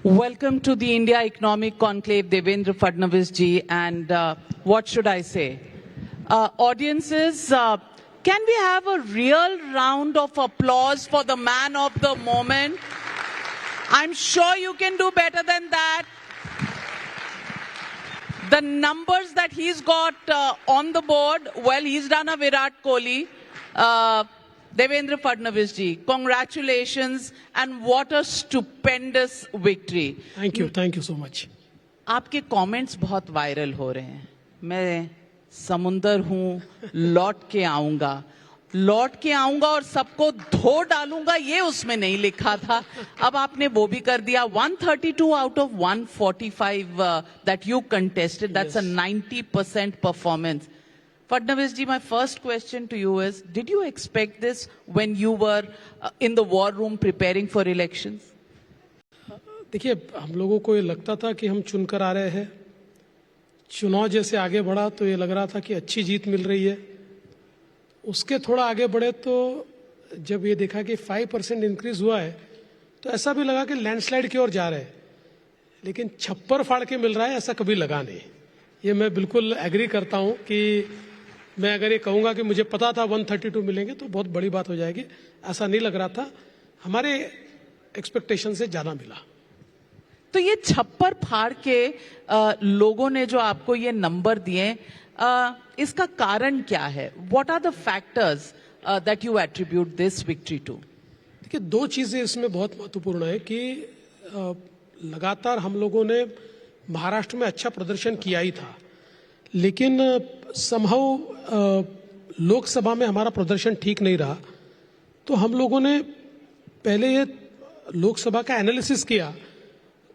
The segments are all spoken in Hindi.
Welcome to the India Economic Conclave, Devendra Fadnavis ji, and what should I say? Audiences, can we have a real round of applause for the man of the moment? I'm sure you can do better than that. The numbers that he's got on the board, well, he's done a Virat Kohli. Devendra Fadnavis ji, congratulations and what a stupendous victory. Thank you so much. आपके कमेंट्स बहुत वायरल हो रहे हैं. मैं समुंदर हूँ, लौट के आऊंगा और सबको धो डालूंगा, ये उसमें नहीं लिखा था. अब आपने वो भी कर दिया. 132 out of 145 that you contested, that's a 90% performance. Fadnavis ji, my first question to you is, did you expect this when you were in the war room preparing for elections? देखिए, हम लोगों को ये लगता था कि हम चुनकर आ रहे हैं. चुनाव जैसे आगे बढ़ा तो ये लग रहा था कि अच्छी जीत मिल रही है. उसके थोड़ा आगे बढ़े तो जब ये देखा कि 5% इंक्रीज हुआ है तो ऐसा भी लगा कि लैंडस्लाइड की ओर जा रहे हैं. लेकिन छप्पर फाड़ के मिल रहा है, ऐसा कभी लगा नहीं. ये मैं बिल्कुल एग्री करता हूं कि मैं अगर ये कहूंगा कि मुझे पता था 132 मिलेंगे तो बहुत बड़ी बात हो जाएगी. ऐसा नहीं लग रहा था. हमारे एक्सपेक्टेशन से ज्यादा मिला. तो ये छप्पर फाड़ के लोगों ने जो आपको ये नंबर दिए, इसका कारण क्या है? What are the factors that you attribute this victory to? देखिए, दो चीजें इसमें बहुत महत्वपूर्ण है कि लगातार हम लोगों ने महाराष्ट्र में अच्छा प्रदर्शन किया ही था, लेकिन समहाउ लोकसभा में हमारा प्रदर्शन ठीक नहीं रहा. तो हम लोगों ने पहले ये लोकसभा का एनालिसिस किया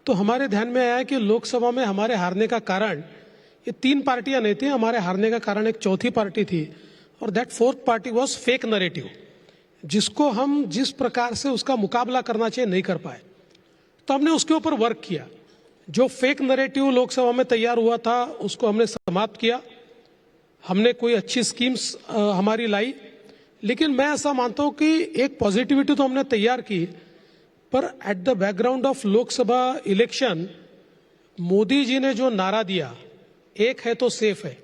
तो हमारे ध्यान में आया कि लोकसभा में हमारे हारने का कारण ये तीन पार्टियां नहीं थी. हमारे हारने का कारण एक चौथी पार्टी थी और that fourth party was fake narrative, जिसको हम जिस प्रकार से उसका मुकाबला करना चाहिए नहीं कर पाए. तो हमने उसके ऊपर वर्क किया. जो फेक नैरेटिव लोकसभा में तैयार हुआ था उसको हमने समाप्त किया. हमने कोई अच्छी स्कीम्स हमारी लाई. लेकिन मैं ऐसा मानता हूं कि एक पॉजिटिविटी तो हमने तैयार की, पर at the background of Lok Sabha election Modi ji ने जो नारा दिया, एक है तो सेफ है,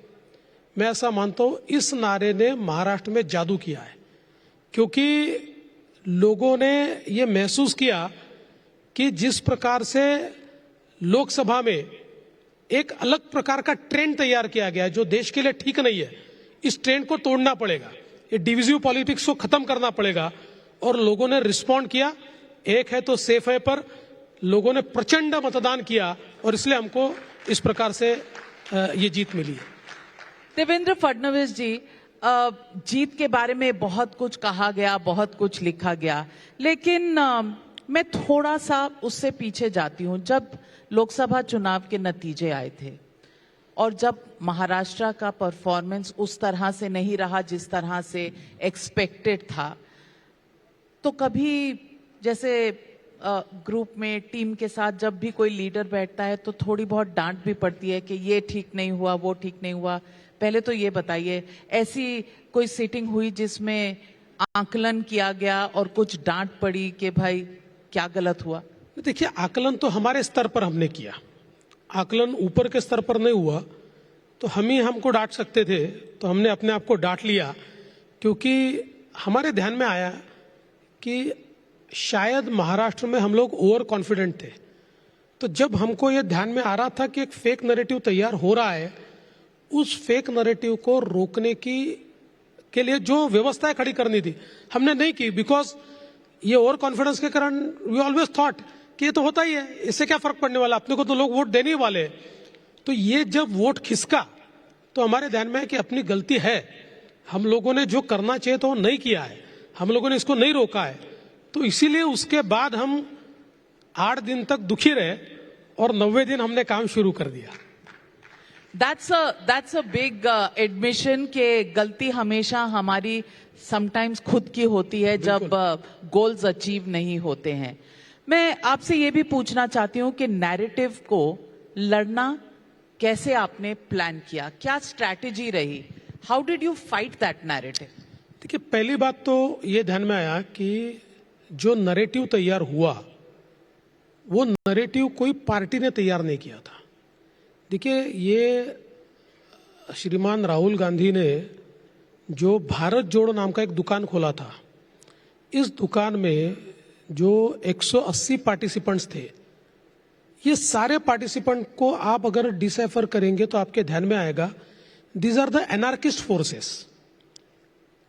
मैं ऐसा मानता हूं इस नारे ने महाराष्ट्र में जादू किया है. क्योंकि लोगों ने ये महसूस किया कि जिस प्रकार से लोकसभा में एक अलग प्रकार का ट्रेंड तैयार किया गया है जो देश के लिए ठीक नहीं है, इस ट्रेंड को तोड़ना पड़ेगा. ये डिविजिव पॉलिटिक्स को खत्म करना पड़ेगा. और लोगों ने रिस्पॉन्ड किया. एक है तो सेफ है पर लोगों ने प्रचंड मतदान किया और इसलिए हमको इस प्रकार से ये जीत मिली है. देवेंद्र फडणवीस जी, जीत के बारे में बहुत कुछ कहा गया, बहुत कुछ लिखा गया, लेकिन मैं थोड़ा सा उससे पीछे जाती हूं. जब लोकसभा चुनाव के नतीजे आए थे और जब महाराष्ट्र का परफॉर्मेंस उस तरह से नहीं रहा जिस तरह से एक्सपेक्टेड था, तो कभी जैसे ग्रुप में टीम के साथ जब भी कोई लीडर बैठता है तो थोड़ी बहुत डांट भी पड़ती है कि ये ठीक नहीं हुआ, वो ठीक नहीं हुआ. पहले तो ये बताइए, ऐसी कोई सीटिंग हुई जिसमें आकलन किया गया और कुछ डांट पड़ी कि भाई क्या गलत हुआ? देखिए, आकलन तो हमारे स्तर पर हमने किया. आकलन ऊपर के स्तर पर नहीं हुआ तो हम ही हमको डांट सकते थे, तो हमने अपने आप को डांट लिया. क्योंकि हमारे ध्यान में आया कि शायद महाराष्ट्र में हम लोग ओवर कॉन्फिडेंट थे. तो जब हमको ये ध्यान में आ रहा था कि एक फेक नैरेटिव तैयार हो रहा है, उस फेक नैरेटिव को रोकने के लिए जो व्यवस्थाएं खड़ी करनी थी हमने नहीं की. बिकॉज ये ओवर कॉन्फिडेंस के कारण वी ऑलवेज थॉट कि ये तो होता ही है, इससे क्या फर्क पड़ने वाला, अपने को तो लोग वोट देने ही वाले. तो ये जब वोट खिसका तो हमारे ध्यान में है कि अपनी गलती है. हम लोगों ने जो करना चाहिए तो वो नहीं किया है, हम लोगों ने इसको नहीं रोका है. तो इसीलिए उसके बाद हम 8 दिन तक दुखी रहे और 90वें दिन हमने काम शुरू कर दिया. That's a big admission कि गलती हमेशा हमारी sometimes खुद की होती है जब गोल्स अचीव नहीं होते हैं. मैं आपसे ये भी पूछना चाहती हूँ कि नैरेटिव को लड़ना कैसे आपने प्लान किया, क्या स्ट्रैटेजी रही? How did you fight that narrative? देखिए, पहली बात तो ये ध्यान में आया कि जो नैरेटिव तैयार हुआ वो नरेटिव कोई पार्टी ने तैयार नहीं किया था। देखिए, ये श्रीमान राहुल गांधी ने जो भारत जोड़ो नाम का एक दुकान खोला था, इस दुकान में जो 180 पार्टिसिपेंट्स थे, ये सारे पार्टिसिपेंट को आप अगर डिसाइफर करेंगे तो आपके ध्यान में आएगा, these are the anarchist forces.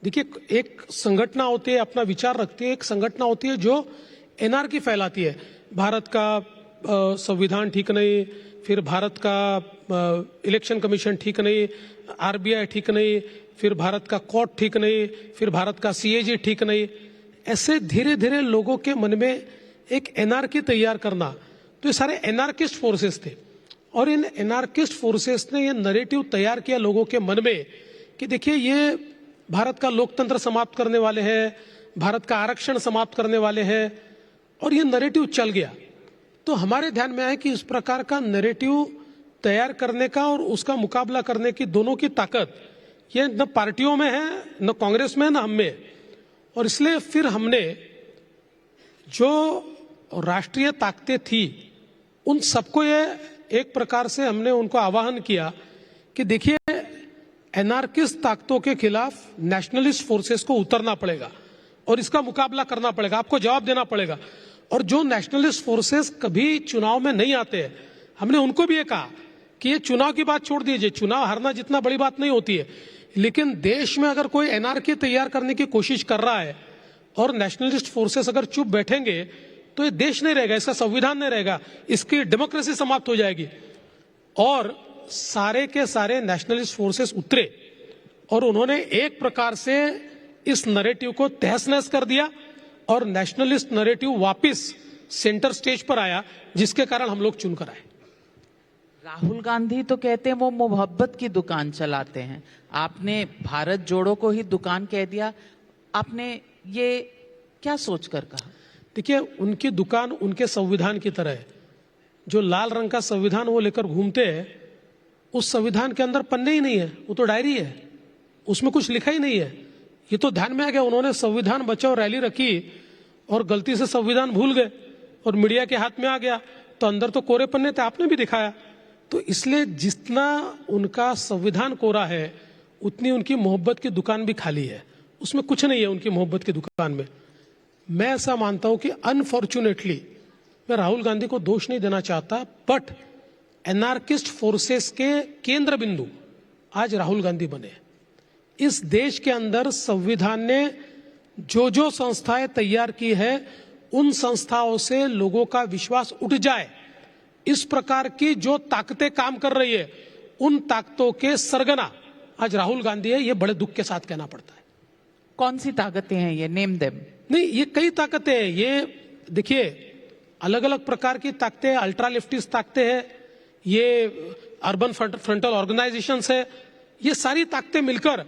देखिए, एक संगठन होती है, अपना विचार रखती है, एक संगठन होती है जो एनार्की फैलाती है। भारत का संविधान ठीक नहीं, फिर भारत का इलेक्शन कमीशन ठीक नहीं, आरबीआई ठीक नहीं, फिर भारत का कोर्ट ठीक नहीं, फिर भारत का सीएजी ठीक नहीं। ऐसे धीरे धीरे लोगों के मन में एक एनार्की तैयार करना, तो ये सारे एनार्किस्ट फोर्सेस थे। और इन एनार्किस्ट फोर्सेस ने ये नरेटिव तैयार किया लोगों के मन में कि देखिए, ये भारत का लोकतंत्र समाप्त करने वाले हैं, भारत का आरक्षण समाप्त करने वाले हैं, और ये नरेटिव चल गया। तो हमारे ध्यान में आया कि इस प्रकार का नरेटिव तैयार करने का और उसका मुकाबला करने की दोनों की ताकत ये न पार्टियों में है, न कांग्रेस में, न हम में। और इसलिए फिर हमने जो राष्ट्रीय ताकतें थी उन सबको ये एक प्रकार से हमने उनको आह्वान किया कि देखिए, एनार्किस्ट ताकतों के खिलाफ नेशनलिस्ट फोर्सेस को उतरना पड़ेगा और इसका मुकाबला करना पड़ेगा, आपको जवाब देना पड़ेगा। और जो नेशनलिस्ट फोर्सेस कभी चुनाव में नहीं आते हैं, हमने उनको भी ये कहा कि ये चुनाव की बात छोड़ दीजिए, चुनाव हारना जितना बड़ी बात नहीं होती है, लेकिन देश में अगर कोई एनार्की तैयार करने की कोशिश कर रहा है और नेशनलिस्ट फोर्सेस अगर चुप बैठेंगे तो ये देश नहीं रहेगा, इसका संविधान नहीं रहेगा, इसकी डेमोक्रेसी समाप्त हो जाएगी। और सारे के सारे नेशनलिस्ट फोर्सेस उतरे और उन्होंने एक प्रकार से इस नरेटिव को तहस नहस कर दिया और नेशनलिस्ट नरेटिव वापस सेंटर स्टेज पर आया, जिसके कारण हम लोग चुनकर आए। राहुल गांधी तो कहते हैं वो मोहब्बत की दुकान चलाते हैं, आपने भारत जोड़ो को ही दुकान कह दिया, आपने ये क्या सोचकर कहा? देखिए, उनकी दुकान उनके संविधान की तरह है। जो लाल रंग का संविधान वो लेकर घूमते हैं, उस संविधान के अंदर पन्ने ही नहीं है, वो तो डायरी है, उसमें कुछ लिखा ही नहीं है। ये तो ध्यान में आ गया, उन्होंने संविधान बचाओ रैली रखी और गलती से संविधान भूल गए और मीडिया के हाथ में आ गया, तो अंदर तो कोरे पन्ने थे, आपने भी दिखाया। तो इसलिए जितना उनका संविधान कोरा है, उतनी उनकी मोहब्बत की दुकान भी खाली है, उसमें कुछ नहीं है उनकी मोहब्बत की दुकान में। मैं ऐसा मानता हूं कि अनफॉर्चुनेटली, मैं राहुल गांधी को दोष नहीं देना चाहता, बट एनार्किस्ट फोर्सेस के केंद्र बिंदु आज राहुल गांधी बने। इस देश के अंदर संविधान ने जो जो संस्थाएं तैयार की है, उन संस्थाओं से लोगों का विश्वास उठ जाए, इस प्रकार की जो ताकतें काम कर रही है, उन ताकतों के सरगना आज राहुल गांधी है, ये बड़े दुख के साथ कहना पड़ता है। कौन सी ताकतें हैं ये? Name them. नहीं, ये कई ताकतें हैं। ये देखिए, अलग अलग प्रकार की ताकतें, अल्ट्रा लेफ्टिस्ट ताकतें हैं, ये अर्बन फ्रंटल ऑर्गेनाइजेशंस है, ये सारी ताकतें मिलकर।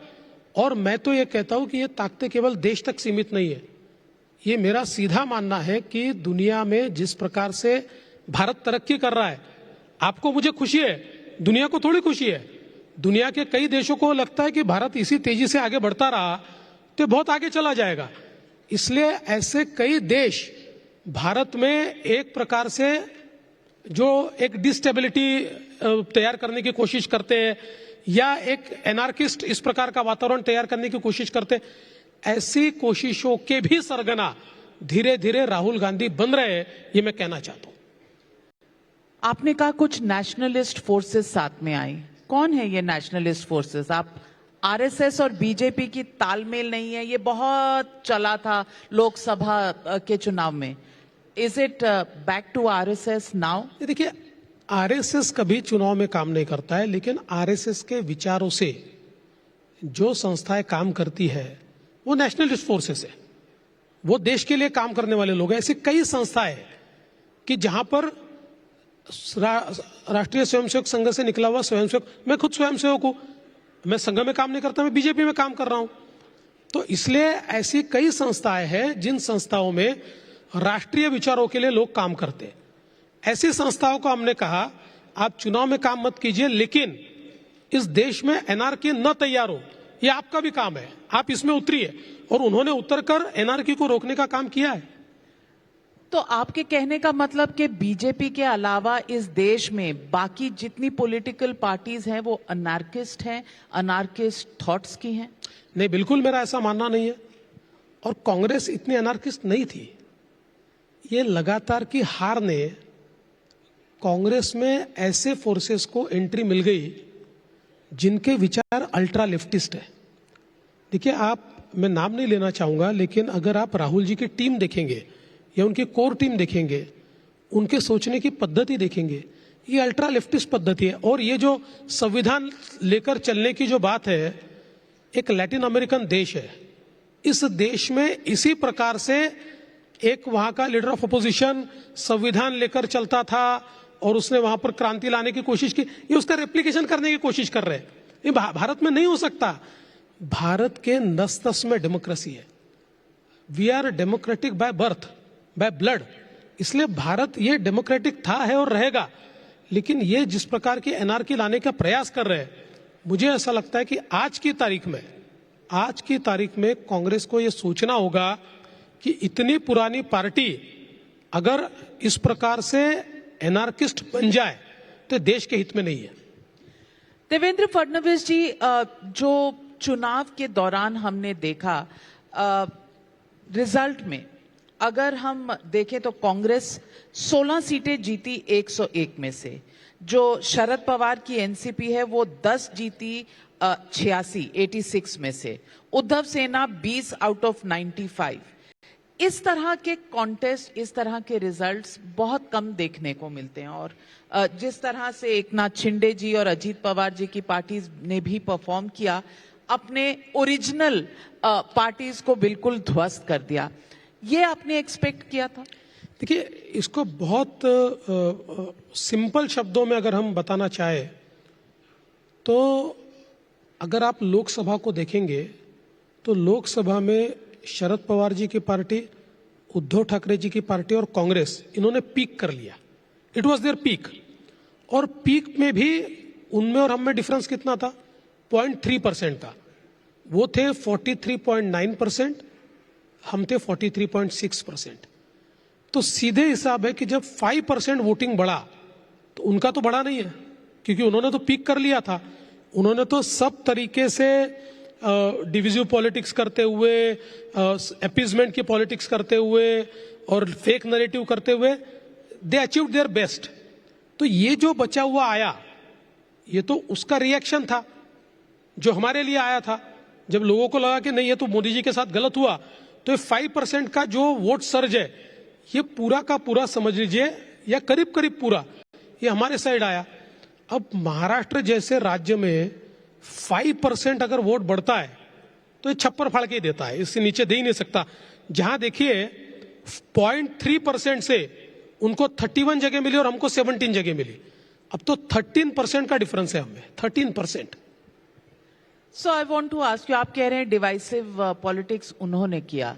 और मैं तो ये कहता हूं कि ये ताकतें केवल देश तक सीमित नहीं है। ये मेरा सीधा मानना है कि दुनिया में जिस प्रकार से भारत तरक्की कर रहा है, आपको मुझे खुशी है, दुनिया को थोड़ी खुशी है। दुनिया के कई देशों को लगता है कि भारत इसी तेजी से आगे बढ़ता रहा तो बहुत आगे चला जाएगा। इसलिए ऐसे कई देश भारत में एक प्रकार से जो एक डिस्टेबिलिटी तैयार करने की कोशिश करते हैं या एक एनार्किस्ट इस प्रकार का वातावरण तैयार करने की कोशिश करते, ऐसी कोशिशों के भी सरगना धीरे धीरे राहुल गांधी बन रहे हैं, ये मैं कहना चाहता हूं। आपने कहा कुछ नेशनलिस्ट फोर्सेस साथ में आई, कौन है ये नेशनलिस्ट फोर्सेस? आप आरएसएस और बीजेपी की तालमेल नहीं है, ये बहुत चला था लोकसभा के चुनाव में। Is it back to RSS now? देखिए, आरएसएस कभी चुनाव में काम नहीं करता है, लेकिन आरएसएस के विचारों से जो संस्थाएं काम करती है वो नेशनलिस्ट फोर्सेस है, वो देश के लिए काम करने वाले लोग हैं। ऐसी कई संस्थाएं हैं कि जहां पर राष्ट्रीय स्वयंसेवक संघ से निकला हुआ स्वयंसेवक, मैं खुद स्वयंसेवक हूं, मैं संघ में काम नहीं करता, मैं बीजेपी में काम कर रहा हूं। तो इसलिए ऐसी कई संस्थाएं हैं जिन संस्थाओं में राष्ट्रीय विचारों के लिए लोग काम करते हैं। ऐसी संस्थाओं को हमने कहा आप चुनाव में काम मत कीजिए, लेकिन इस देश में एनआरकी न तैयार हो, ये आपका भी काम है, आप इसमें उतरिए। और उन्होंने उतरकर एनआरकी को रोकने का काम किया है। तो आपके कहने का मतलब कि बीजेपी के अलावा इस देश में बाकी जितनी पॉलिटिकल पार्टीज हैं वो अनार्किस्ट हैं, अनार्किस्ट थॉट्स की हैं? नहीं, बिल्कुल मेरा ऐसा मानना नहीं है। और कांग्रेस इतनी अनार्किस्ट नहीं थी। ये लगातार की हार ने कांग्रेस में ऐसे फोर्सेस को एंट्री मिल गई जिनके विचार अल्ट्रा लेफ्टिस्ट है। देखिए, मैं नाम नहीं लेना चाहूंगा, लेकिन अगर आप राहुल जी की टीम देखेंगे या उनकी कोर टीम देखेंगे, उनके सोचने की पद्धति देखेंगे, ये अल्ट्रा लेफ्टिस्ट पद्धति है। और ये जो संविधान लेकर चलने की जो बात है, एक लैटिन अमेरिकन देश है, इस देश में इसी प्रकार से एक वहां का लीडर ऑफ अपोजिशन संविधान लेकर चलता था और उसने वहां पर क्रांति लाने की कोशिश की। ये उसका रेप्लिकेशन करने की कोशिश कर रहे हैं। ये भारत में नहीं हो सकता। भारत के नस नस में डेमोक्रेसी है। We are democratic by birth, by blood. इसलिए भारत ये डेमोक्रेटिक था, है और रहेगा। लेकिन ये जिस प्रकार की एनार्की लाने का प्रयास कर रहे हैं, मुझे ऐसा लगता है कि आज की तारीख में कांग्रेस को ये सोचना होगा कि इतनी पुरानी पार्टी अगर इस प्रकार से एनार्किस्ट बन जाए तो देश के हित में नहीं है। देवेंद्र फडणवीस जी, जो चुनाव के दौरान हमने देखा, रिजल्ट में अगर हम देखें तो कांग्रेस 16 सीटें जीती 101 में से। जो शरद पवार की एनसीपी है वो 10 जीती 86 में से। उद्धव सेना 20 आउट ऑफ 95। इस तरह के कॉन्टेस्ट, इस तरह के रिजल्ट्स बहुत कम देखने को मिलते हैं। और जिस तरह से एकनाथ शिंदे जी और अजीत पवार जी की पार्टीज ने भी परफॉर्म किया, अपने ओरिजिनल पार्टीज को बिल्कुल ध्वस्त कर दिया। ये आपने एक्सपेक्ट किया था? देखिए, इसको बहुत सिंपल शब्दों में अगर हम बताना चाहे तो अगर आप लोकसभा को देखेंगे तो लोकसभा में शरद पवार जी की पार्टी, उद्धव ठाकरे जी की पार्टी और कांग्रेस, इन्होंने पीक कर लिया। It was there peak. और पीक में भी उनमें और हम में डिफरेंस कितना था? 0.3% का। वो थे 43.9%, हम थे 43.6%। तो सीधे हिसाब है कि जब 5% वोटिंग बढ़ा तो उनका तो बढ़ा नहीं है, क्योंकि उन्होंने तो पीक कर लिया था। उन्होंने तो सब तरीके से डिविजिव पॉलिटिक्स करते हुए, अपीजमेंट की पॉलिटिक्स करते हुए और फेक नैरेटिव करते हुए दे अचीव्ड देयर बेस्ट। तो ये जो बचा हुआ आया, ये तो उसका रिएक्शन था जो हमारे लिए आया था। जब लोगों को लगा कि नहीं, ये तो मोदी जी के साथ गलत हुआ, तो ये 5% का जो वोट सर्ज है, ये पूरा का पूरा समझ लीजिए, या करीब करीब पूरा, ये हमारे साइड आया। अब महाराष्ट्र जैसे राज्य में 5% अगर वोट बढ़ता है तो ये छप्पर फाड़ के ही देता है, इससे नीचे दे ही नहीं सकता। जहां देखिए 0.3% से उनको 31 जगह मिली और हमको 17 जगह मिली। अब तो 13% का डिफरेंस है हमें, 13%। So I want to ask you, आप कह रहे हैं डिवाइसिव पॉलिटिक्स उन्होंने किया,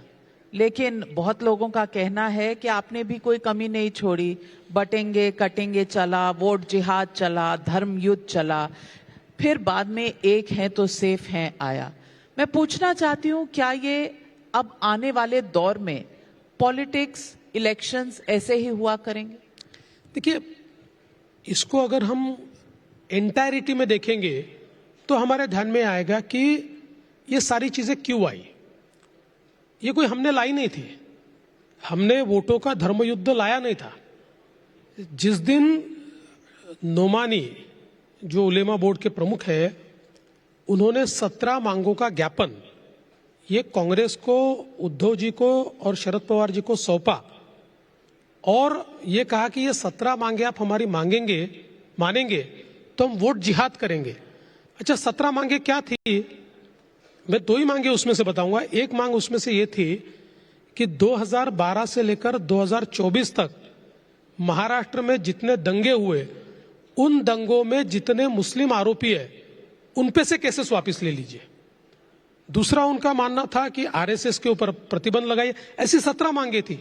लेकिन बहुत लोगों का कहना है कि आपने भी कोई कमी नहीं छोड़ी। बटेंगे कटेंगे चला, वोट जिहाद चला, धर्म युद्ध चला, फिर बाद में एक है तो सेफ हैं आया। मैं पूछना चाहती हूं, क्या ये अब आने वाले दौर में पॉलिटिक्स, इलेक्शंस ऐसे ही हुआ करेंगे? देखिए, इसको अगर हम एंटायरिटी में देखेंगे तो हमारे ध्यान में आएगा कि ये सारी चीजें क्यों आई। ये कोई हमने लाई नहीं थी। हमने वोटों का धर्मयुद्ध लाया नहीं था। जिस दिन नोमानी, जो उलेमा बोर्ड के प्रमुख है, उन्होंने 17 मांगों का ज्ञापन ये कांग्रेस को, उद्धव जी को और शरद पवार जी को सौंपा और ये कहा कि ये 17 मांगे आप हमारी मानेंगे तो हम वोट जिहाद करेंगे। अच्छा, 17 मांगे क्या थी? मैं 2 ही मांगे उसमें से बताऊंगा। एक मांग उसमें से ये थी कि 2012 से लेकर 2024 तक महाराष्ट्र में जितने दंगे हुए, उन दंगों में जितने मुस्लिम आरोपी है, उन पे से केसेस वापस ले लीजिए। दूसरा उनका मानना था कि आरएसएस के ऊपर प्रतिबंध लगाइए। ऐसी 17 मांगे थी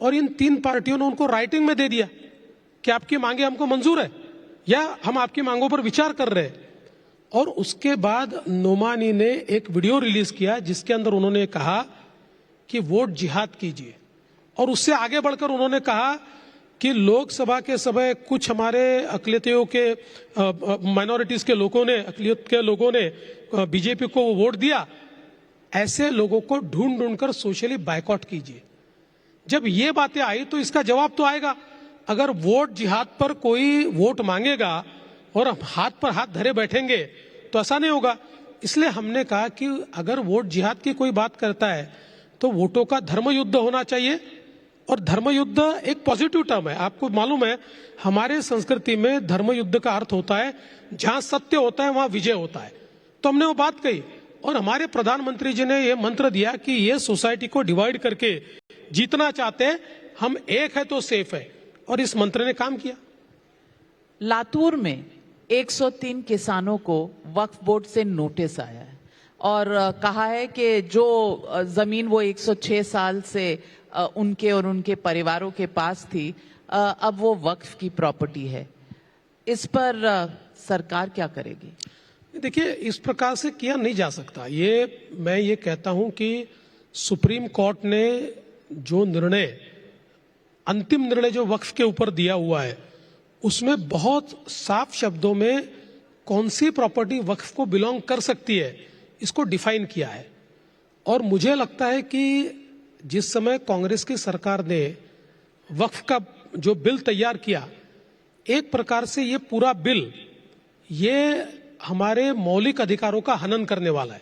और इन 3 पार्टियों ने उनको राइटिंग में दे दिया कि आपकी मांगे हमको मंजूर है या हम आपकी मांगों पर विचार कर रहे हैं। और उसके बाद नोमानी ने एक वीडियो रिलीज किया जिसके अंदर उन्होंने कहा कि वोट जिहाद कीजिए और उससे आगे बढ़कर उन्होंने कहा कि लोकसभा के समय कुछ हमारे अकलियतियों के माइनॉरिटीज के लोगों ने, अकलियत के लोगों ने बीजेपी को वोट दिया, ऐसे लोगों को ढूंढ ढूंढकर सोशली बायकॉट कीजिए। जब ये बातें आई तो इसका जवाब तो आएगा। अगर वोट जिहाद पर कोई वोट मांगेगा और हम हाथ पर हाथ धरे बैठेंगे तो ऐसा नहीं होगा। इसलिए हमने कहा कि अगर वोट जिहाद की कोई बात करता है तो वोटों का धर्म युद्ध होना चाहिए। और धर्म युद्ध एक पॉजिटिव टर्म है। आपको मालूम है हमारे संस्कृति में धर्म युद्ध का अर्थ होता है जहां सत्य होता है वहां विजय होता है। तो हमने वो बात कही और हमारे प्रधानमंत्री जी ने ये मंत्र दिया कि ये सोसाइटी को डिवाइड करके जीतना चाहते हैं, हम एक है तो सेफ है, और इस मंत्र ने काम किया। लातूर में 103 किसानों को वक्फ बोर्ड से नोटिस आया है और कहा है कि जो जमीन वो 106 साल से उनके और उनके परिवारों के पास थी, अब वो वक्फ की प्रॉपर्टी है। इस पर सरकार क्या करेगी? देखिए, इस प्रकार से किया नहीं जा सकता। मैं ये कहता हूं कि सुप्रीम कोर्ट ने जो निर्णय, अंतिम निर्णय जो वक्फ के ऊपर दिया हुआ है, उसमें बहुत साफ शब्दों में कौन सी प्रॉपर्टी वक्फ को बिलोंग कर सकती है इसको डिफाइन किया है। और मुझे लगता है कि जिस समय कांग्रेस की सरकार ने वक्फ का जो बिल तैयार किया, एक प्रकार से ये पूरा बिल ये हमारे मौलिक अधिकारों का हनन करने वाला है।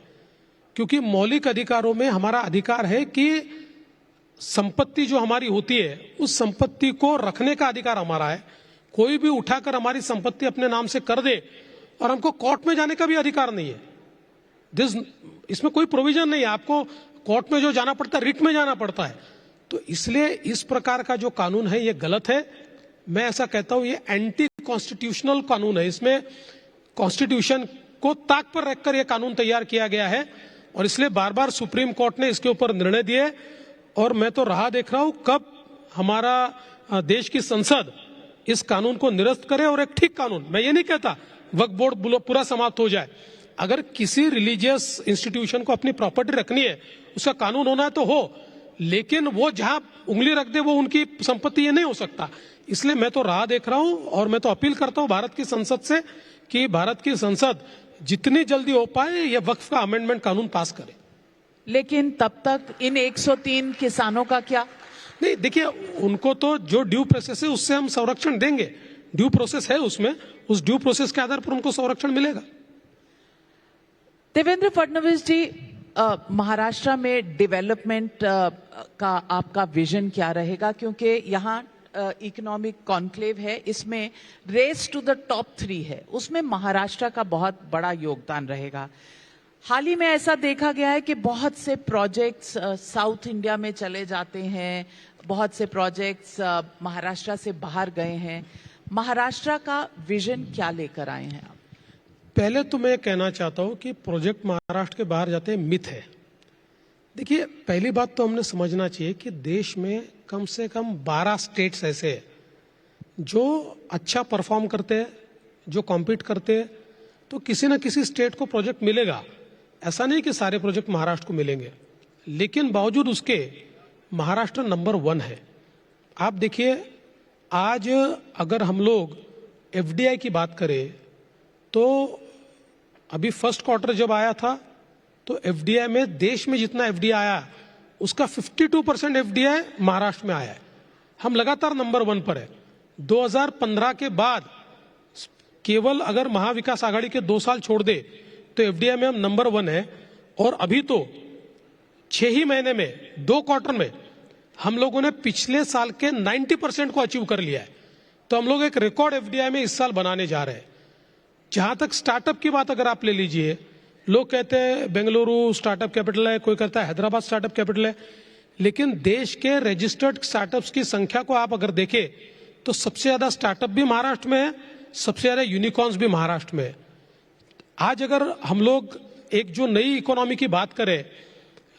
क्योंकि मौलिक अधिकारों में हमारा अधिकार है कि संपत्ति जो हमारी होती है उस संपत्ति को रखने का अधिकार हमारा है। कोई भी उठाकर हमारी संपत्ति अपने नाम से कर दे और हमको कोर्ट में जाने का भी अधिकार नहीं है। इसमें कोई प्रोविजन नहीं है। आपको कोर्ट में जो जाना पड़ता है, रिट में जाना पड़ता है। तो इसलिए इस प्रकार का जो कानून है ये गलत है। मैं ऐसा कहता हूं ये एंटी कॉन्स्टिट्यूशनल कानून है। इसमें कॉन्स्टिट्यूशन को ताक पर रखकर यह कानून तैयार किया गया है और इसलिए बार बार सुप्रीम कोर्ट ने इसके ऊपर निर्णय दिए। और मैं तो राह देख रहा हूं कब हमारा देश की संसद इस कानून को निरस्त करे और एक ठीक कानून, मैं ये नहीं कहता वक्फ बोर्ड पूरा समाप्त हो जाए। अगर किसी रिलीजियस इंस्टीट्यूशन को अपनी प्रॉपर्टी रखनी है, उसका कानून होना है तो हो, लेकिन वो जहां उंगली रख दे वो उनकी संपत्ति ये नहीं हो सकता। इसलिए मैं तो राह देख रहा हूं और मैं तो अपील करता हूं भारत की संसद से कि भारत की संसद जितनी जल्दी हो पाए ये वक्फ का अमेंडमेंट कानून पास करे। लेकिन तब तक इन 103 किसानों का क्या? नहीं, देखिए, उनको तो जो ड्यू प्रोसेस है उससे हम संरक्षण देंगे। ड्यू प्रोसेस है उसमें, उस ड्यू प्रोसेस के आधार पर उनको संरक्षण मिलेगा। देवेंद्र फडणवीस जी, महाराष्ट्र में डेवलपमेंट का आपका विजन क्या रहेगा? क्योंकि यहाँ इकोनॉमिक कॉन्क्लेव है, इसमें रेस टू द टॉप 3 है, उसमें महाराष्ट्र का बहुत बड़ा योगदान रहेगा। हाल ही में ऐसा देखा गया है कि बहुत से प्रोजेक्ट्स साउथ इंडिया में चले जाते हैं, बहुत से प्रोजेक्ट्स महाराष्ट्र से बाहर गए हैं। महाराष्ट्र का विजन क्या लेकर आए हैं आप? पहले तो मैं कहना चाहता हूं कि प्रोजेक्ट महाराष्ट्र के बाहर जाते हैं मिथ है। देखिए, पहली बात तो हमने समझना चाहिए कि देश में कम से कम 12 स्टेट्स ऐसे हैं जो अच्छा परफॉर्म करते हैं, जो कॉम्पीट करते हैं। तो किसी न किसी स्टेट को प्रोजेक्ट मिलेगा। ऐसा नहीं कि सारे प्रोजेक्ट महाराष्ट्र को मिलेंगे, लेकिन बावजूद उसके महाराष्ट्र नंबर 1 है। आप देखिए, आज अगर हम लोग एफडीआई की बात करें तो अभी फर्स्ट क्वार्टर जब आया था तो एफडीआई में, देश में जितना एफडीआई आया उसका 52% एफडीआई महाराष्ट्र में आया है। हम लगातार नंबर 1 पर है। 2015 के बाद केवल अगर महाविकास आघाड़ी के 2 साल छोड़ दे तो एफडीआई में हम नंबर 1 है। और अभी तो 6 ही महीने में, 2 क्वार्टर में हम लोगों ने पिछले साल के 90% को अचीव कर लिया है। तो हम लोग एक रिकॉर्ड एफडीआई में इस साल बनाने जा रहे हैं। जहां तक स्टार्टअप की बात अगर आप ले लीजिए, लोग कहते हैं बेंगलुरु स्टार्टअप कैपिटल है, कोई कहता है हैदराबाद स्टार्टअप कैपिटल है, लेकिन देश के रजिस्टर्ड स्टार्टअप्स की संख्या को आप अगर देखें तो सबसे ज्यादा स्टार्टअप भी महाराष्ट्र में है, सबसे ज्यादा यूनिकॉर्न्स भी महाराष्ट्र में है। आज अगर हम लोग एक जो नई इकोनॉमी की बात करें,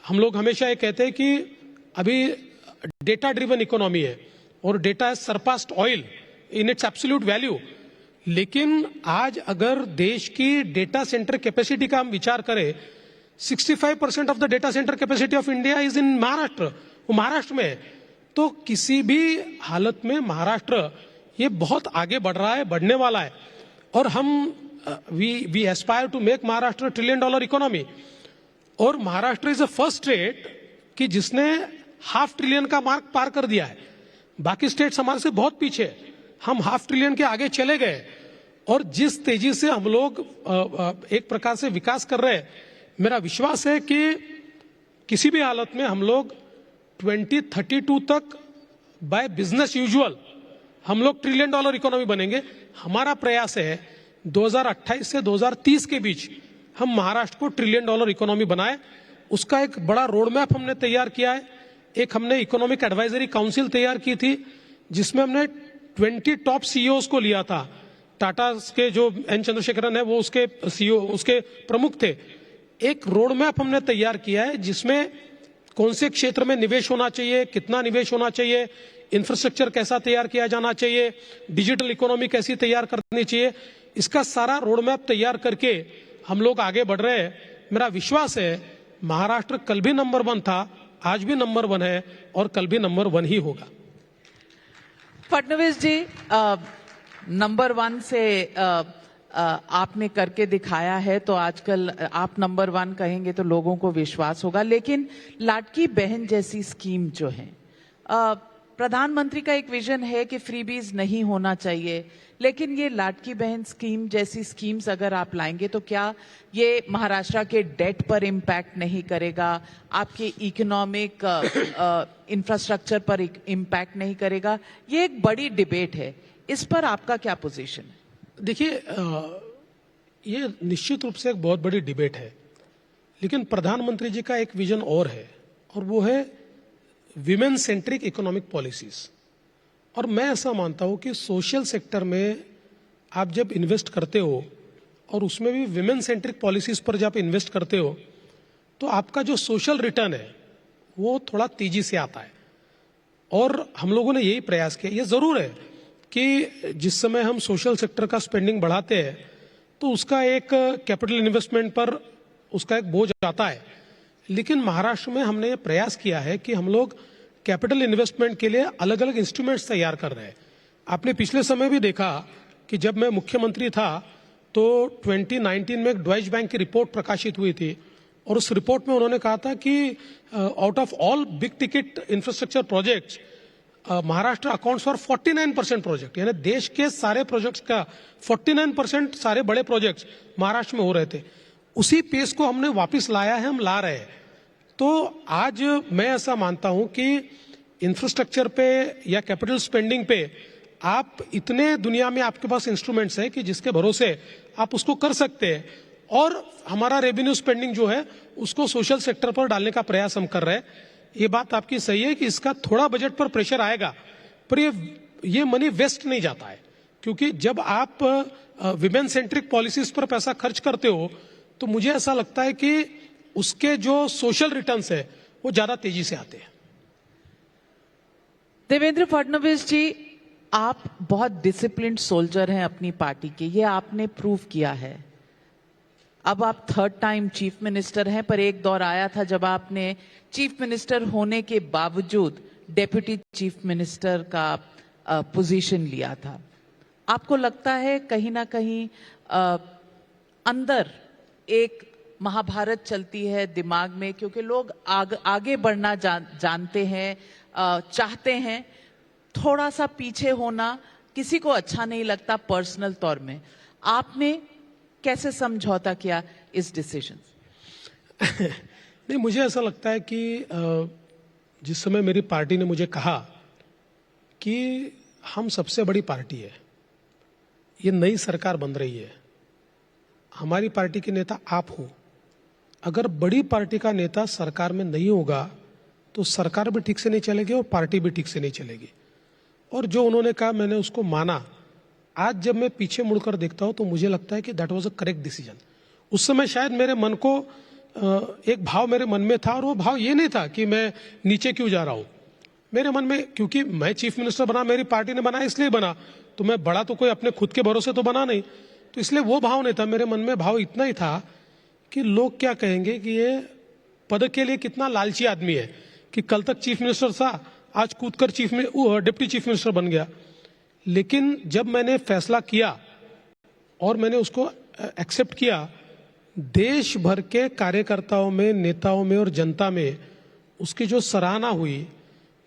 हम लोग हमेशा ये कहते हैं कि अभी डेटा ड्रिवन इकोनॉमी है और data has surpassed oil in its absolute value. लेकिन आज अगर देश की डेटा सेंटर कैपेसिटी का हम विचार करें, 65% of the data centre capacity of India is in Maharashtra, वो महाराष्ट्र में है। तो किसी भी हालत में महाराष्ट्र ये बहुत आगे बढ़ रहा है, बढ़ने वाला है। और हम we aspire to make Maharashtra $1 trillion economy. और Maharashtra is the first state कि जिसने $500 बिलियन का मार्क पार कर दिया है। बाकी स्टेट्स हमारे से बहुत पीछे है, हम $500 बिलियन के आगे चले गए। और जिस तेजी से हम लोग एक प्रकार से विकास कर रहे हैं, मेरा विश्वास है कि किसी भी हालत में हम लोग 2032 तक बाय बिजनेस यूजुअल हम लोग $1 ट्रिलियन इकोनॉमी बनेंगे। हमारा प्रयास है 2028 से 2030 के बीच हम महाराष्ट्र को $1 ट्रिलियन इकोनॉमी बनाए। उसका एक बड़ा रोड मैप हमने तैयार किया है। एक हमने इकोनॉमिक एडवाइजरी काउंसिल तैयार की थी, जिसमें हमने 20 टॉप सीईओज को लिया था। टाटा के जो एन चंद्रशेखरन है वो उसके सीईओ, उसके प्रमुख थे। एक रोड मैप हमने तैयार किया है जिसमें कौन से क्षेत्र में निवेश होना चाहिए, कितना निवेश होना चाहिए, इंफ्रास्ट्रक्चर कैसा तैयार किया जाना चाहिए, डिजिटल इकोनॉमी कैसी तैयार करनी चाहिए। इसका सारा रोड मैप तैयार करके हम लोग आगे बढ़ रहे हैं। मेरा विश्वास है महाराष्ट्र कल भी नंबर 1 था, आज भी नंबर 1 है और कल भी नंबर 1 ही होगा। फडणवीस जी, नंबर 1 से आपने करके दिखाया है, तो आजकल आप नंबर 1 कहेंगे तो लोगों को विश्वास होगा। लेकिन लाडकी बहन जैसी स्कीम जो है, प्रधानमंत्री का एक विजन है कि फ्रीबीज नहीं होना चाहिए, लेकिन ये लाडकी बहन स्कीम जैसी स्कीम्स अगर आप लाएंगे तो क्या ये महाराष्ट्र के डेट पर इम्पैक्ट नहीं करेगा, आपके इकोनॉमिक इंफ्रास्ट्रक्चर पर इम्पैक्ट नहीं करेगा? ये एक बड़ी डिबेट है, इस पर आपका क्या पोजीशन है? देखिए, ये निश्चित रूप से एक बहुत बड़ी डिबेट है, लेकिन प्रधानमंत्री जी का एक विजन और है, और वो है विमेन सेंट्रिक इकोनॉमिक पॉलिसीज। और मैं ऐसा मानता हूं कि सोशल सेक्टर में आप जब इन्वेस्ट करते हो और उसमें भी विमेन सेंट्रिक पॉलिसीज पर जब आप इन्वेस्ट करते हो तो आपका जो सोशल रिटर्न है वो थोड़ा तेजी से आता है। और हम लोगों ने यही प्रयास किया। ये जरूर है कि जिस समय हम सोशल सेक्टर का स्पेंडिंग बढ़ाते हैं तो उसका एक कैपिटल इन्वेस्टमेंट पर उसका एक बोझ आता है, लेकिन महाराष्ट्र में हमने ये प्रयास किया है कि हम लोग कैपिटल इन्वेस्टमेंट के लिए अलग अलग इंस्ट्रूमेंट्स तैयार कर रहे हैं। आपने पिछले समय भी देखा कि जब मैं मुख्यमंत्री था तो 2019 में एक डॉइच बैंक की रिपोर्ट प्रकाशित हुई थी, और उस रिपोर्ट में उन्होंने कहा था कि out of all big ticket infrastructure projects Maharashtra accounts for 49% project, यानी देश के सारे प्रोजेक्ट्स का 49% सारे बड़े प्रोजेक्ट्स महाराष्ट्र में हो रहे थे। उसी पेस को हमने वापस लाया है, हम ला रहे हैं। तो आज मैं ऐसा मानता हूं कि इंफ्रास्ट्रक्चर पे या कैपिटल स्पेंडिंग पे आप इतने दुनिया में आपके पास इंस्ट्रूमेंट्स हैं कि जिसके भरोसे आप उसको कर सकते हैं। और हमारा रेवेन्यू स्पेंडिंग जो है उसको सोशल सेक्टर पर डालने का प्रयास हम कर रहे हैं। ये बात आपकी सही है कि इसका थोड़ा बजट पर प्रेशर आएगा, पर ये मनी वेस्ट नहीं जाता है, क्योंकि जब आप विमेन सेंट्रिक पॉलिसीज पर पैसा खर्च करते हो तो मुझे ऐसा लगता है कि उसके जो सोशल रिटर्न्स है वो ज्यादा तेजी से आते हैं। देवेंद्र फडणवीस जी, आप बहुत डिसिप्लिन्ड सोल्जर हैं अपनी पार्टी के, ये आपने प्रूव किया है। अब आप 3rd टाइम चीफ मिनिस्टर हैं, पर एक दौर आया था जब आपने चीफ मिनिस्टर होने के बावजूद डेप्यूटी चीफ मिनिस्टर का पोजीशन लिया था। आपको लगता है कहीं ना कहीं अंदर एक महाभारत चलती है दिमाग में, क्योंकि लोग आगे बढ़ना जानते हैं, चाहते हैं, थोड़ा सा पीछे होना किसी को अच्छा नहीं लगता पर्सनल तौर में। आपने कैसे समझौता किया इस डिसीजन? नहीं, मुझे ऐसा लगता है कि जिस समय मेरी पार्टी ने मुझे कहा कि हम सबसे बड़ी पार्टी है, ये नई सरकार बन रही है, हमारी पार्टी के नेता आप हो, अगर बड़ी पार्टी का नेता सरकार में नहीं होगा तो सरकार भी ठीक से नहीं चलेगी और पार्टी भी ठीक से नहीं चलेगी। और जो उन्होंने कहा मैंने उसको माना। आज जब मैं पीछे मुड़कर देखता हूं तो मुझे लगता है कि that was a correct decision. उस समय शायद मेरे मन को एक भाव मेरे मन में था, और वो भाव ये नहीं था कि मैं नीचे क्यों जा रहा हूं। मेरे मन में, क्योंकि मैं चीफ मिनिस्टर बना, मेरी पार्टी ने बना, इसलिए बना, तो मैं बड़ा तो कोई अपने खुद के भरोसे तो बना नहीं, तो इसलिए वो भाव नहीं था। मेरे मन में भाव इतना ही था कि लोग क्या कहेंगे कि ये पद के लिए कितना लालची आदमी है, कि कल तक चीफ मिनिस्टर था, आज कूदकर डिप्टी चीफ मिनिस्टर बन गया। लेकिन जब मैंने फैसला किया और मैंने उसको एक्सेप्ट किया, देश भर के कार्यकर्ताओं में, नेताओं में और जनता में उसकी जो सराहना हुई,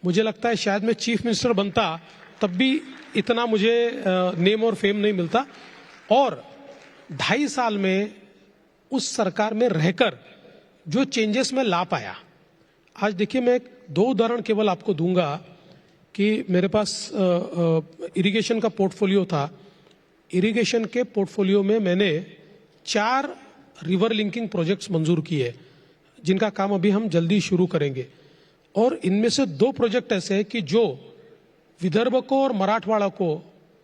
मुझे लगता है शायद मैं चीफ मिनिस्टर बनता तब भी इतना मुझे नेम और फेम नहीं मिलता। और 2.5 साल में उस सरकार में रहकर जो चेंजेस मैं ला पाया, आज देखिए मैं 2 उदाहरण केवल आपको दूंगा कि मेरे पास इरिगेशन का पोर्टफोलियो था। इरिगेशन के पोर्टफोलियो में मैंने 4 रिवर लिंकिंग प्रोजेक्ट्स मंजूर किए, जिनका काम अभी हम जल्दी शुरू करेंगे। और इनमें से 2 प्रोजेक्ट ऐसे हैं कि जो विदर्भ को और मराठवाड़ा को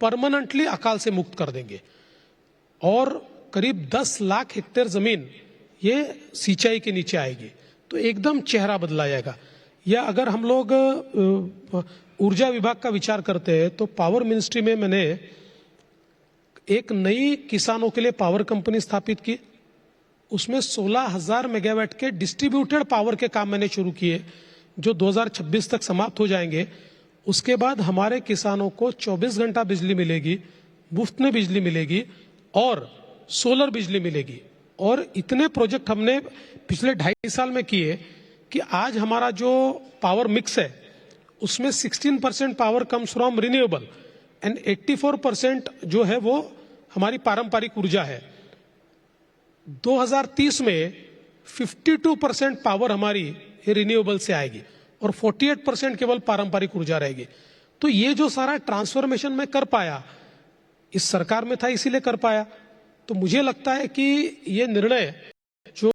परमानेंटली अकाल से मुक्त कर देंगे, और करीब 10 लाख हेक्टेयर जमीन ये सिंचाई के नीचे आएगी, तो एकदम चेहरा बदला जाएगा। या अगर हम लोग ऊर्जा विभाग का विचार करते हैं तो पावर मिनिस्ट्री में मैंने एक नई किसानों के लिए पावर कंपनी स्थापित की। उसमें 16,000 मेगावाट के डिस्ट्रीब्यूटेड पावर के काम मैंने शुरू किए, जो 2026 तक समाप्त हो जाएंगे। उसके बाद हमारे किसानों को 24 घंटा बिजली मिलेगी, मुफ्त में बिजली मिलेगी और सोलर बिजली मिलेगी। और इतने प्रोजेक्ट हमने पिछले 2.5 साल में किए कि आज हमारा जो पावर मिक्स है उसमें 16% power comes from renewable and 84% जो है वो हमारी पारंपरिक ऊर्जा है। 2030 में 52% पावर हमारी रिन्यूएबल से आएगी और 48% केवल पारंपरिक ऊर्जा रहेगी। तो ये जो सारा ट्रांसफॉर्मेशन मैं कर पाया, इस सरकार में था इसीलिए कर पाया। तो मुझे लगता है कि ये निर्णय जो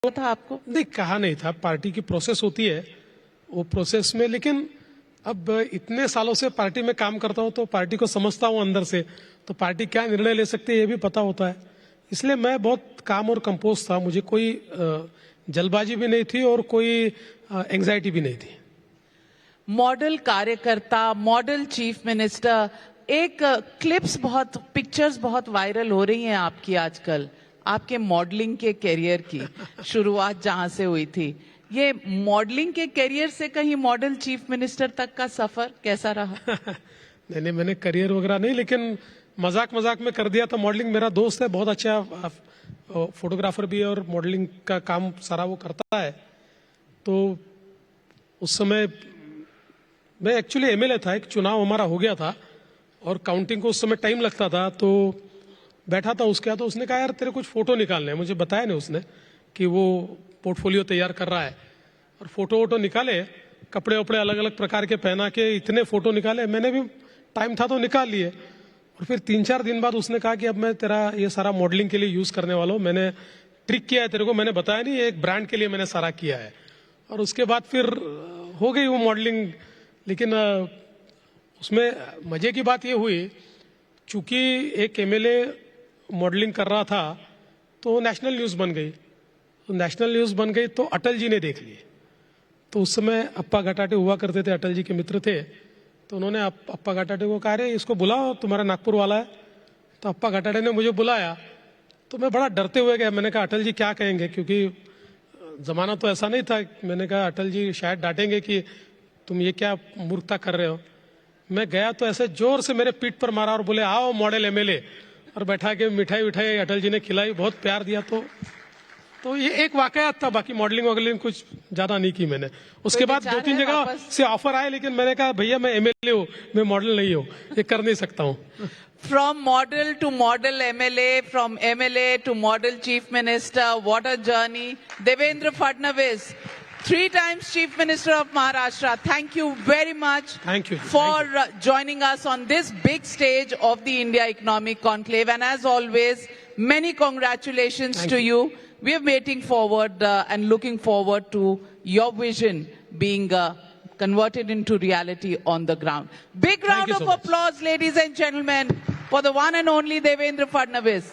था आपको? नहीं, कहा नहीं था, पार्टी की प्रोसेस होती है वो प्रोसेस में। लेकिन अब इतने सालों से पार्टी में काम करता हूं तो पार्टी को समझता हूं अंदर से, तो पार्टी क्या निर्णय ले सकती है ये भी पता होता है। इसलिए मैं बहुत काम और कंपोज था, मुझे कोई जल्दबाजी भी नहीं थी और कोई एंग्जाइटी भी नहीं थी। मॉडल कार्यकर्ता, मॉडल चीफ मिनिस्टर, एक क्लिप्स बहुत, पिक्चर्स बहुत वायरल हो रही हैं आपकी आजकल, आपके मॉडलिंग के करियर की शुरुआत जहां से हुई थी। ये मॉडलिंग के करियर से कहीं मॉडल चीफ मिनिस्टर तक का सफर कैसा रहा? नहीं, मैंने करियर वगैरह नहीं, लेकिन मजाक मजाक में कर दिया था। मॉडलिंग मेरा दोस्त है, बहुत अच्छा फोटोग्राफर भी है और मॉडलिंग का काम सारा वो करता है। तो उस समय मैं एक्चुअली एमएलए था, एक चुनाव हमारा हो गया था और काउंटिंग को उस समय टाइम लगता था। तो बैठा था उसके यहाँ, तो उसने कहा यार तेरे कुछ फोटो निकालने हैं। मुझे बताया नहीं उसने कि वो पोर्टफोलियो तैयार कर रहा है। और फोटो वोटो निकाले, कपड़े वपड़े अलग अलग प्रकार के पहना के इतने फोटो निकाले, मैंने भी टाइम था तो निकाल लिए। और फिर 3-4 दिन बाद उसने कहा कि अब मैं तेरा ये सारा मॉडलिंग के लिए यूज करने वाला हूँ, मैंने ट्रिक किया है तेरे को, मैंने बताया नहीं, एक ब्रांड के लिए मैंने सारा किया है। और उसके बाद फिर हो गई वो मॉडलिंग। लेकिन उसमें मजे की बात ये हुई, चूंकि एक एमएलए मॉडलिंग कर रहा था तो नेशनल न्यूज बन गई। तो नेशनल न्यूज बन गई तो अटल जी ने देख लिए। तो उस समय अप्पा गटाटे हुआ करते थे, अटल जी के मित्र थे। तो उन्होंने अप्पा गटाटे को कहा, अरे इसको बुलाओ, तुम्हारा नागपुर वाला है। तो अप्पा घटाड़े ने मुझे बुलाया, तो मैं बड़ा डरते हुए गया। मैंने कहा अटल जी क्या कहेंगे, क्योंकि जमाना तो ऐसा नहीं था। मैंने कहा अटल जी शायद डांटेंगे कि तुम ये क्या मूर्खता कर रहे हो। मैं गया तो ऐसे जोर से मेरे पीठ पर मारा और बोले आओ मॉडल एमएलए, और बैठा के मिठाई विठाई अटल जी ने खिलाई, बहुत प्यार दिया। तो ये एक वाकयात था, बाकी मॉडलिंग वॉडलिंग कुछ ज्यादा नहीं की मैंने। उसके बाद विचार 2-3 है जगह वापस? से ऑफर आए, लेकिन मैंने कहा भैया मैं एमएलए हूँ, मैं मॉडल नहीं हूँ, ये कर नहीं सकता हूँ। From model to model MLA, from MLA to model chief minister, what a journey. Devendra Fadnavis, 3 times chief minister of Maharashtra, thank you very much Thank you. for joining us on this big stage of the India Economic Conclave. And as always, many congratulations Thank to you. We are waiting forward and looking forward to your vision being converted into reality on the ground. Big round you of so much. applause, ladies and gentlemen, for the one and only Devendra Fadnavis.